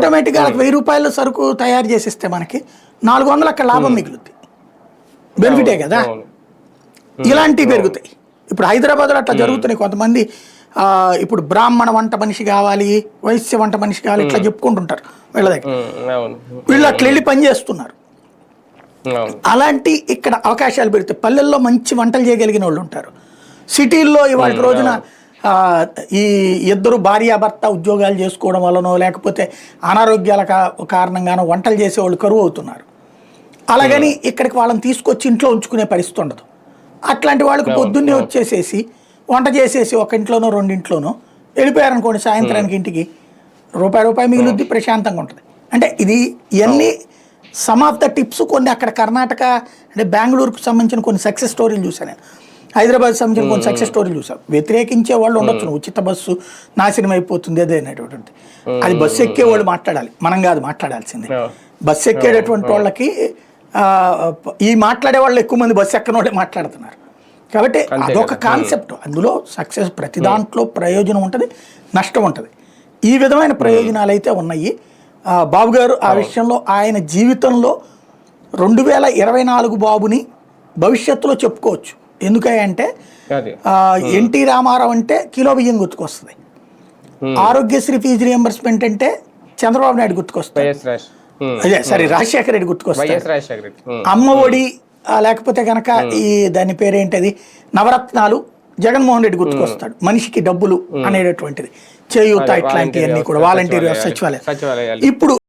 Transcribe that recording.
ఆటోమేటిక్గా 1000 రూపాయల సరుకు తయారు చేసిస్తే మనకి 400 అక్కడ లాభం మిగులుద్ది, బెనిఫిటే కదా. ఇలాంటివి పెరుగుతాయి. ఇప్పుడు హైదరాబాద్లో అట్లా జరుగుతున్నాయి. కొంతమంది ఇప్పుడు బ్రాహ్మణ వంట మనిషి కావాలి, వైశ్య వంట మనిషి కావాలి, ఇట్లా చెప్పుకుంటుంటారు వీళ్ళ దగ్గర. వీళ్ళు అట్లా వెళ్ళి పని చేస్తున్నారు. అలాంటి ఇక్కడ అవకాశాలు పెరుగుతాయి. పల్లెల్లో మంచి వంటలు చేయగలిగిన వాళ్ళు ఉంటారు. సిటీల్లో ఇవాళ రోజున ఈ ఇద్దరు భార్యాభర్త ఉద్యోగాలు చేసుకోవడం వల్లనో లేకపోతే అనారోగ్యాల కారణంగానో వంటలు చేసేవాళ్ళు కరువు అవుతున్నారు. అలాగని ఇక్కడికి వాళ్ళని తీసుకొచ్చి ఇంట్లో ఉంచుకునే పరిస్థితి ఉండదు. అట్లాంటి వాళ్ళకి పొద్దున్నే వచ్చేసేసి వంట చేసేసి ఒక ఇంట్లోనో 2 ఇంట్లోనో వెళ్ళిపోయారనుకోండి, సాయంత్రానికి ఇంటికి రూపాయి మిగులుద్ది, ప్రశాంతంగా ఉంటుంది. అంటే ఇవన్నీ సమ్ ఆఫ్ ద టిప్స్. కొన్ని అక్కడ కర్ణాటక అంటే బెంగళూరుకు సంబంధించిన కొన్ని సక్సెస్ స్టోరీలు చూసాను నేను, హైదరాబాద్ సంబంధించిన కొన్ని సక్సెస్ స్టోరీలు చూసాను. వ్యతిరేకించే వాళ్ళు ఉండొచ్చు, ఉచిత బస్సు నాశనం అయిపోతుంది అదే అనేటువంటి. అది బస్సు ఎక్కే వాళ్ళు మాట్లాడాలి, మనం కాదు మాట్లాడాల్సిందే. బస్సు ఎక్కేటటువంటి వాళ్ళకి ఈ మాట్లాడే వాళ్ళు ఎక్కువ మంది బస్సు ఎక్కని వాళ్ళే మాట్లాడుతున్నారు. కాబట్టి అదొక కాన్సెప్ట్. అందులో సక్సెస్ ప్రతి దాంట్లో ప్రయోజనం ఉంటుంది, నష్టం ఉంటుంది. ఈ విధమైన ప్రయోజనాలు అయితే ఉన్నాయి. బాబు గారు ఆ విషయంలో ఆయన జీవితంలో 2024 బాబుని భవిష్యత్తులో చెప్పుకోవచ్చు. ఎందుకంటే ఎన్టీ రామారావు అంటే కిలో బియ్యం గుర్తుకొస్తుంది, ఆరోగ్యశ్రీ ఫీజు రియంబర్స్మెంట్ అంటే చంద్రబాబు నాయుడు గుర్తుకొస్తుంది, అదే సరే రాజశేఖర రెడ్డి గుర్తుకొస్తాడు, అమ్మ ఒడి లేకపోతే కనుక ఈ దాని పేరేంటది నవరత్నాలు జగన్మోహన్ రెడ్డి గుర్తుకొస్తాడు, మనిషికి డబ్బులు అనేటటువంటిది, చేయూత ఇట్లాంటివన్నీ కూడా వాలంటీర్ సచివాలయం. ఇప్పుడు